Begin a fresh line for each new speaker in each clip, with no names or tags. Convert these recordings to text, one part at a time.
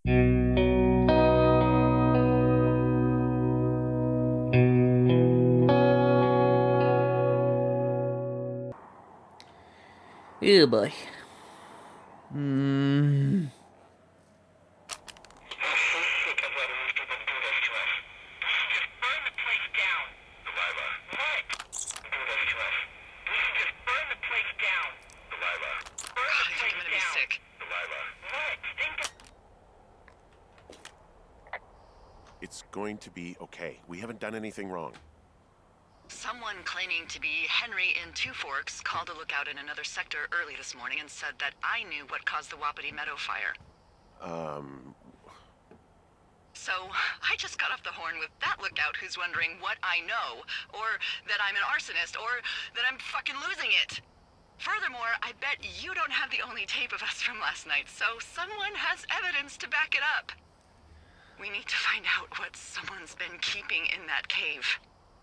Oh boy.
It's going to be okay. We haven't done anything wrong.
Someone claiming to be Henry in Two Forks called a lookout in another sector early this morning and said that I knew what caused the Wapiti Meadow fire. So, I just got off the horn with that lookout who's wondering what I know, or that I'm an arsonist, or that I'm fucking losing it. Furthermore, I bet you don't have the only tape of us from last night, so someone has evidence to back it up. We need to find out what someone's been keeping in that cave.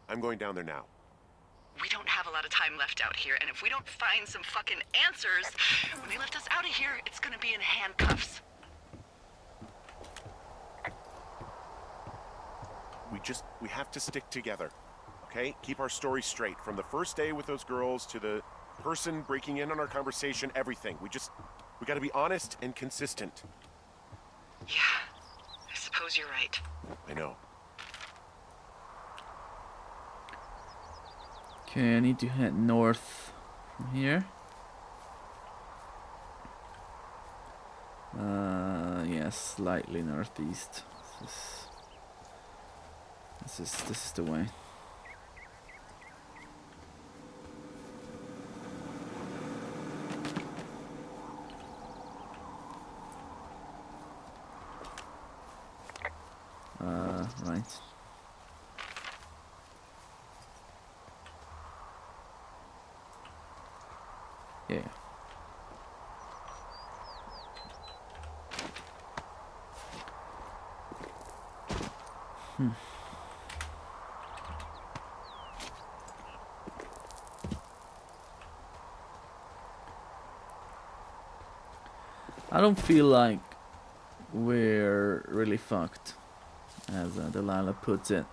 I'm going down there now.
We don't have a lot of time left out here, and if we don't find some fucking answers, when they lift us out of here, it's gonna be in handcuffs.
We have to stick together, okay? Keep our story straight. From the first day with those girls to the person breaking in on our conversation, everything. We gotta be honest and consistent.
Yeah, I suppose you're right.
I know.
Okay, I need to head north from here. Yeah, slightly northeast. This is the way. Right. Yeah. I don't feel like we're really fucked, as Delilah puts it.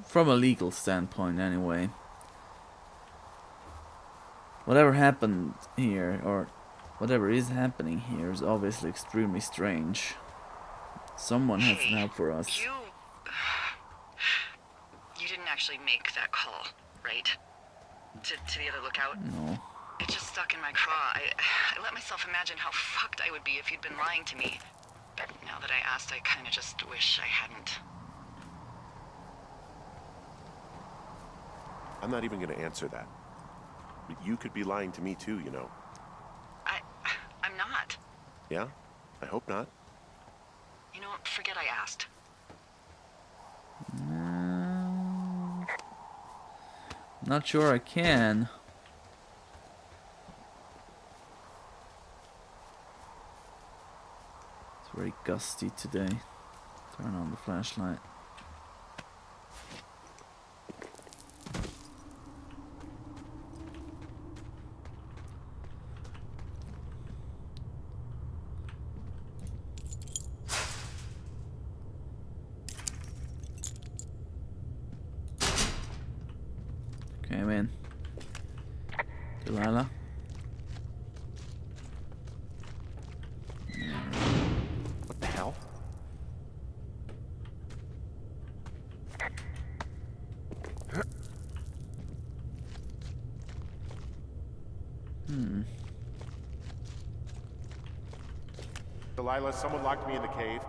From a legal standpoint, anyway. Whatever happened here, or whatever is happening here, is obviously extremely strange. Someone has to help for us.
You didn't actually make that call, right? To the other lookout?
No.
It just stuck in my craw. I let myself imagine how fucked I would be if you'd been lying to me. But now that I asked, I kind of just wish I hadn't.
I'm not even gonna answer that. But you could be lying to me too, you know.
I'm not.
Yeah? I hope not.
You know what? Forget I asked.
Not sure I can. It's very gusty today. Turn on the flashlight. Okay, I'm in. Delilah.
What the hell? Delilah, someone locked me in the cave.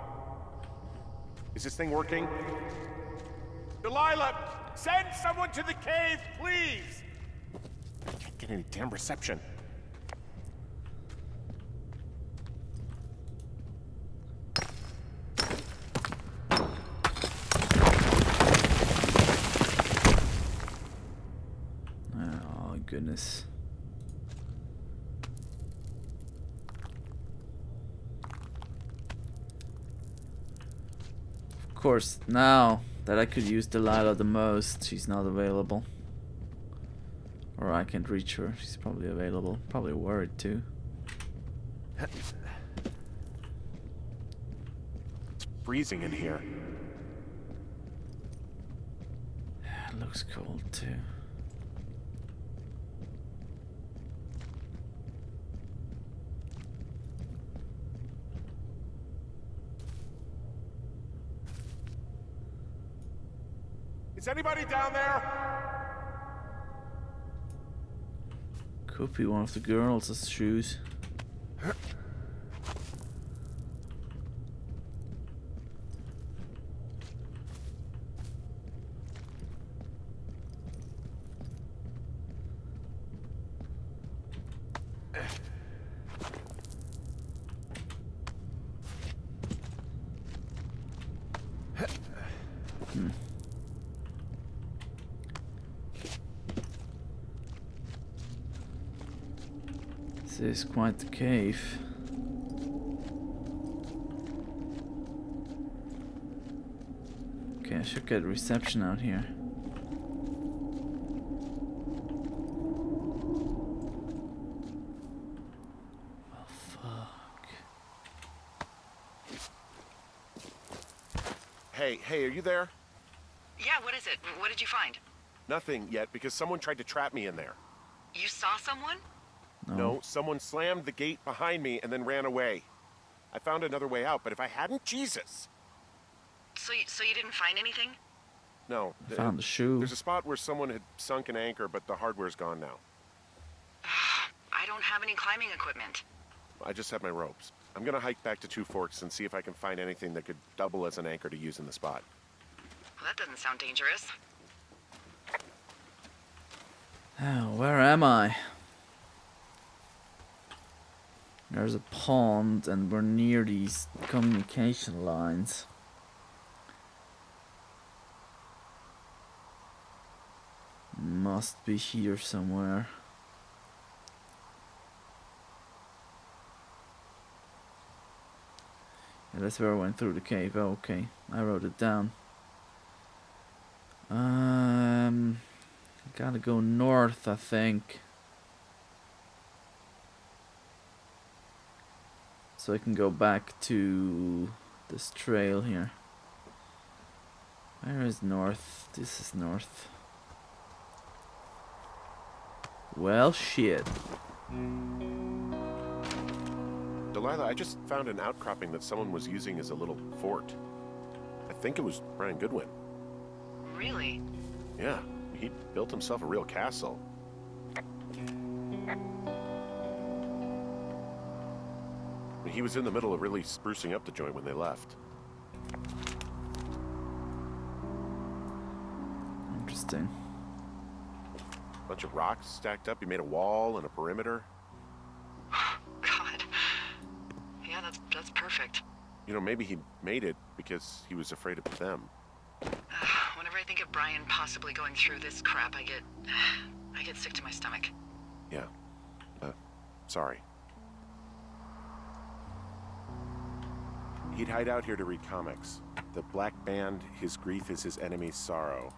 Is this thing working? Delilah! Send someone to the cave, please! I can't get any damn reception.
Oh, goodness. Of course, now that I could use Delilah the most, she's not available. Or I can't reach her. She's probably available. Probably worried too.
It's freezing in here.
It looks cold too.
Is anybody down there?
Could be one of the girls' shoes. This is quite the cave. Okay, I should get reception out here. Oh, fuck.
Hey, are you there?
Yeah, what is it? What did you find?
Nothing yet, because someone tried to trap me in there.
You saw someone?
No, someone slammed the gate behind me and then ran away. I found another way out, but if I hadn't, Jesus!
So you didn't find anything?
No.
I found the shoe.
There's a spot where someone had sunk an anchor, but the hardware's gone now.
I don't have any climbing equipment.
I just have my ropes. I'm gonna hike back to Two Forks and see if I can find anything that could double as an anchor to use in the spot.
Well, that doesn't sound dangerous.
Oh, where am I? There's a pond and we're near these communication lines. Must be here somewhere. Yeah, that's where I went through the cave. Oh, okay, I wrote it down. Gotta go north, I think. So I can go back to this trail here. Where is north? This is north. Well, shit.
Delilah, I just found an outcropping that someone was using as a little fort. I think it was Brian Goodwin.
Really?
Yeah, he built himself a real castle. He was in the middle of really sprucing up the joint when they left.
Interesting.
Bunch of rocks stacked up. He made a wall and a perimeter.
God. Yeah, that's perfect.
You know, maybe he made it because he was afraid of them.
Whenever I think of Brian possibly going through this crap, I get sick to my stomach.
Yeah. Sorry. He'd hide out here to read comics. The Black Band, his grief is his enemy's sorrow.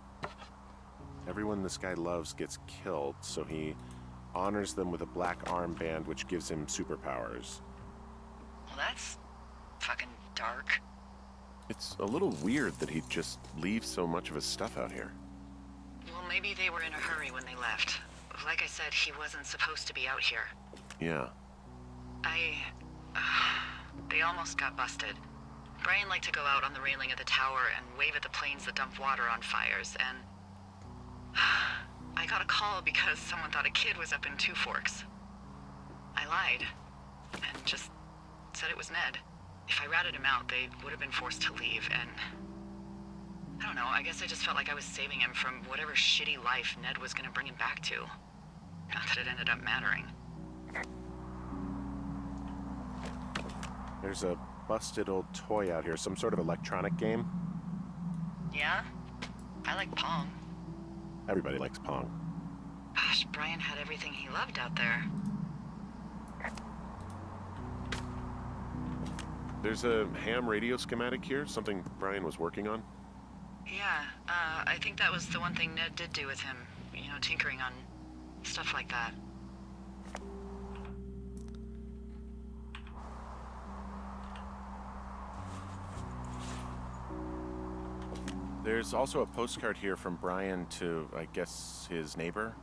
Everyone this guy loves gets killed, so he honors them with a black armband which gives him superpowers.
Well, that's fucking dark.
It's a little weird that he'd just leave so much of his stuff out here.
Well, maybe they were in a hurry when they left. Like I said, he wasn't supposed to be out here.
Yeah.
They almost got busted. Brian liked to go out on the railing of the tower and wave at the planes that dumped water on fires, and I got a call because someone thought a kid was up in Two Forks. I lied, and just said it was Ned. If I ratted him out, they would have been forced to leave, and I don't know, I guess I just felt like I was saving him from whatever shitty life Ned was gonna bring him back to. Not that it ended up mattering.
There's a busted old toy out here, some sort of electronic game.
Yeah? I like Pong.
Everybody likes Pong.
Gosh, Brian had everything he loved out there.
There's a ham radio schematic here, something Brian was working on.
Yeah, I think that was the one thing Ned did do with him. You know, tinkering on Stuff like that.
There's also a postcard here from Brian to, I guess, his neighbor.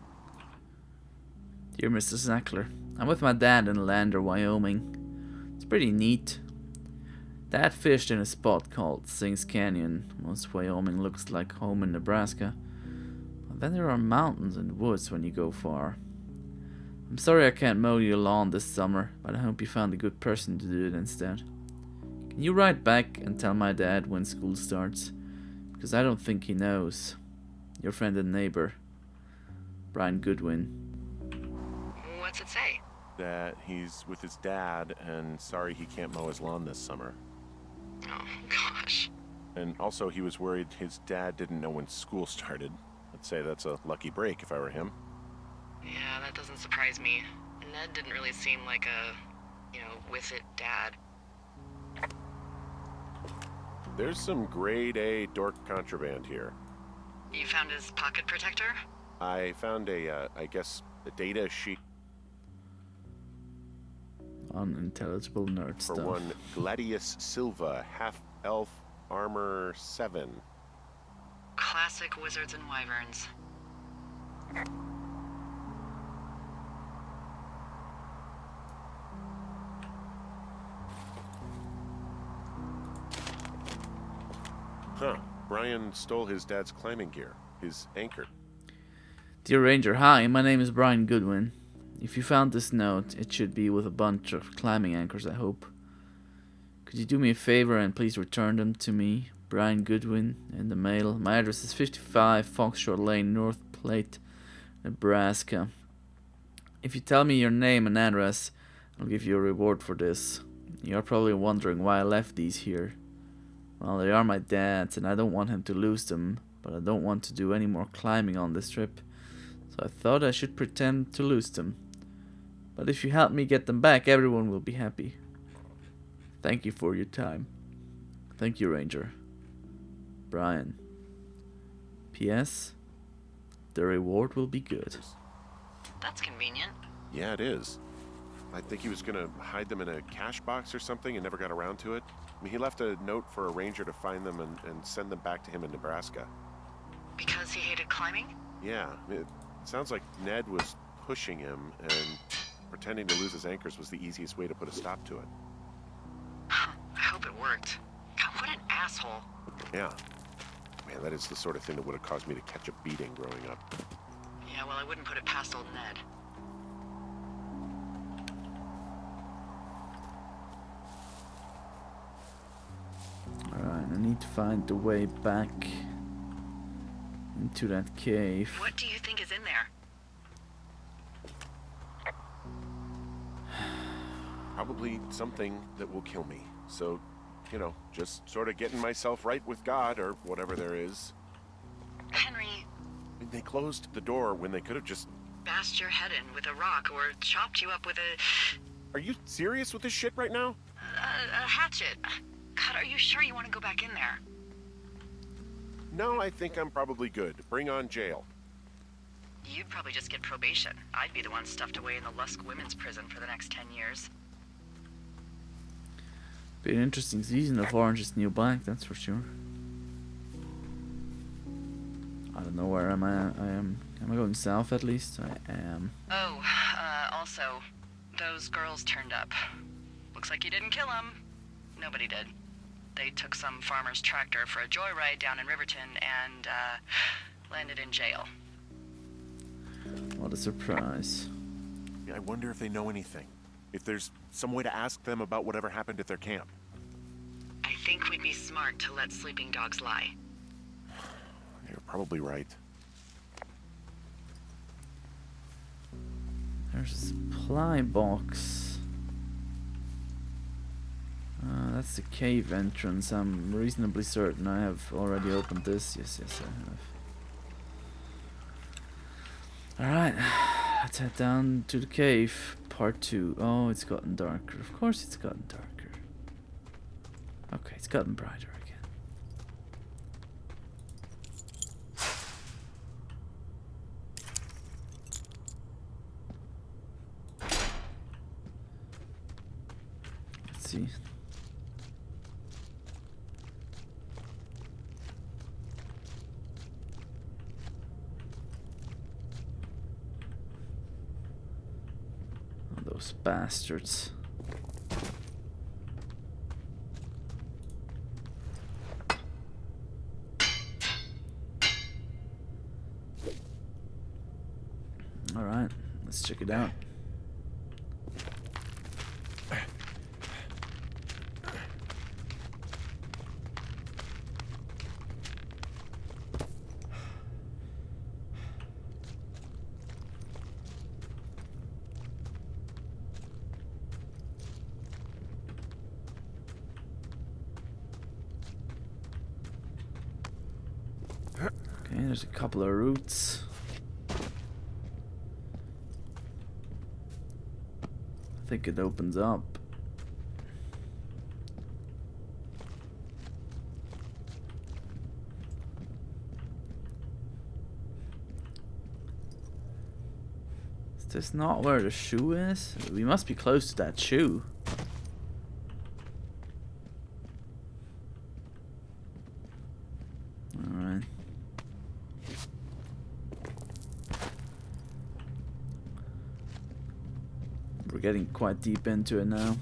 Dear Mr. Sackler, I'm with my dad in Lander, Wyoming. It's pretty neat. Dad fished in a spot called Sings Canyon. Most Wyoming looks like home in Nebraska. But then there are mountains and woods when you go far. I'm sorry I can't mow your lawn this summer, but I hope you found a good person to do it instead. Can you write back and tell my dad when school starts? Because I don't think he knows. Your friend and neighbor, Brian Goodwin.
What's it say?
That he's with his dad and sorry he can't mow his lawn this summer.
Oh, gosh.
And also he was worried his dad didn't know when school started. I'd say that's a lucky break if I were him.
Yeah, that doesn't surprise me. Ned didn't really seem like a, with it dad.
There's some grade A dork contraband here.
You found his pocket protector?
I found a data sheet
Unintelligible nerd
for
stuff.
one Gladius Silva, half-elf armor 7.
Classic wizards and wyverns.
Huh. Brian stole his dad's climbing gear, his anchor.
Dear Ranger, hi, my name is Brian Goodwin. If you found this note, it should be with a bunch of climbing anchors, I hope. Could you do me a favor and please return them to me, Brian Goodwin, in the mail? My address is 55 Foxshore Lane, North Platte, Nebraska. If you tell me your name and address, I'll give you a reward for this. You're probably wondering why I left these here. Well, they are my dad's, and I don't want him to lose them, but I don't want to do any more climbing on this trip, so I thought I should pretend to lose them. But if you help me get them back, everyone will be happy. Thank you for your time. Thank you, Ranger. Brian. P.S. The reward will be good.
That's convenient.
Yeah, it is. I think he was gonna hide them in a cash box or something and never got around to it. I mean, he left a note for a ranger to find them and send them back to him in Nebraska.
Because he hated climbing?
Yeah, it sounds like Ned was pushing him, and pretending to lose his anchors was the easiest way to put a stop to it.
I hope it worked. God, what an asshole.
Yeah. Man, that is the sort of thing that would have caused me to catch a beating growing up.
Yeah, well, I wouldn't put it past old Ned.
Alright, I need to find the way back into that cave.
What do you think is in there?
Probably something that will kill me. So, just sort of getting myself right with God or whatever there is.
Henry,
I mean, they closed the door when they could have just...
bashed your head in with a rock or chopped you up with
Are you serious with this shit right now?
a hatchet. God, are you sure you want to go back in there?
No, I think I'm probably good. Bring on jail.
You'd probably just get probation. I'd be the one stuffed away in the Lusk Women's Prison for the next 10 years.
Be an interesting season of Orange is the New Black, that's for sure. I don't know where am I going south at least? I am.
Oh, also, those girls turned up. Looks like you didn't kill them. Nobody did. They took some farmer's tractor for a joyride down in Riverton and, landed in jail.
What a surprise.
I wonder if they know anything. If there's some way to ask them about whatever happened at their camp.
I think we'd be smart to let sleeping dogs lie.
You're probably right.
There's a supply box. That's the cave entrance. I'm reasonably certain I have already opened this. Yes, I have. Alright, let's head down to the cave. Part 2. Oh, it's gotten darker. Of course it's gotten darker. Okay, it's gotten brighter again. Let's see. Oh, those bastards. Alright, let's check it out. Okay, there's a couple of routes. I think it opens up. Is this not where the shoe is? We must be close to that shoe. Alright. We're getting quite deep into it now.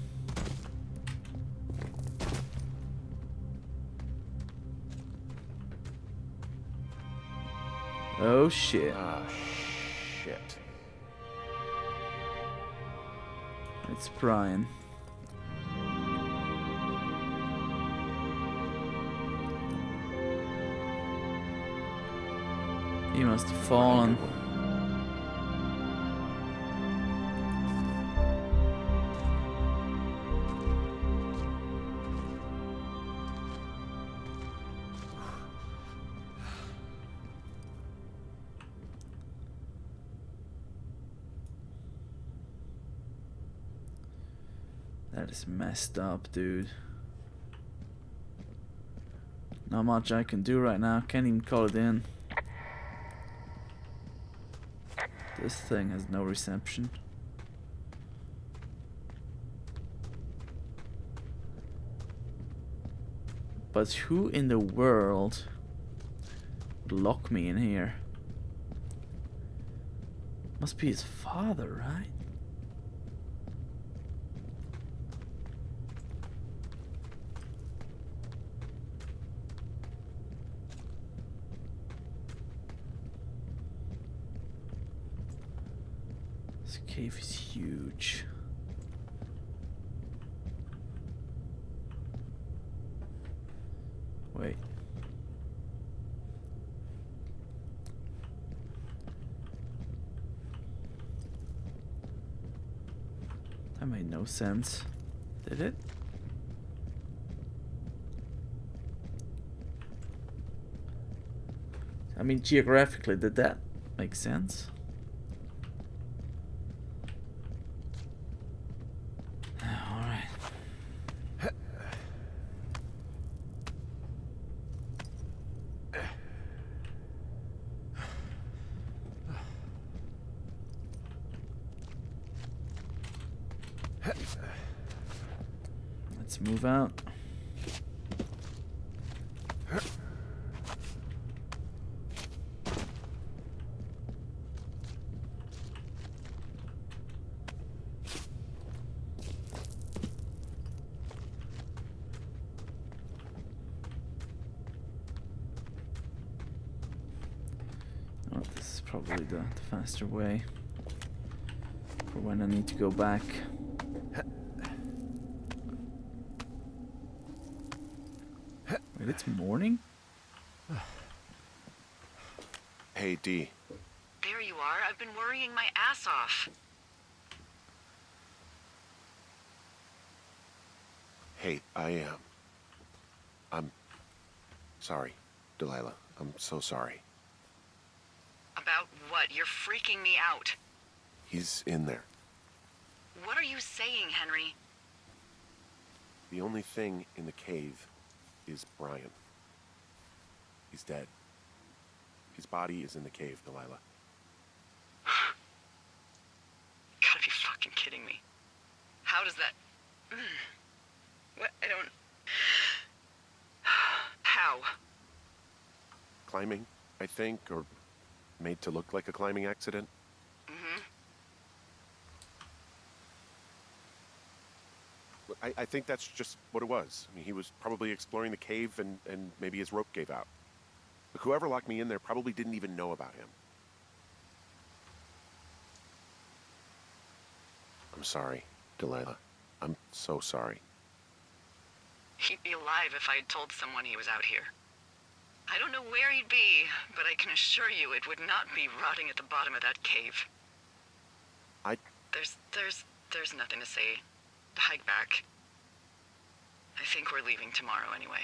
Oh shit.
Ah, shit.
It's Brian. He must have fallen. That is messed up, dude. Not much I can do right now. Can't even call it in. This thing has no reception. But who in the world would lock me in here? Must be his father, right? This cave is huge. Wait. That made no sense. Did it? I mean, geographically, did that make sense? Let's move out. Oh, this is probably the faster way for when I need to go back. Wait, it's morning?
Hey, D.
There you are. I've been worrying my ass off.
Hey, I'm sorry, Delilah. I'm so sorry.
About what? You're freaking me out.
He's in there.
What are you saying, Henry?
The only thing in the cave is Brian. He's dead. His body is in the cave, Delilah.
Gotta be fucking kidding me. How does that...
climbing, I think, or made to look like a climbing accident.
Mm-hmm.
I think that's just what it was. I mean, he was probably exploring the cave and maybe his rope gave out. But whoever locked me in there probably didn't even know about him. I'm sorry, Delilah. I'm so sorry.
He'd be alive if I had told someone he was out here. I don't know where he'd be, but I can assure you it would not be rotting at the bottom of that cave. There's nothing to say. Hike back. I think we're leaving tomorrow anyway.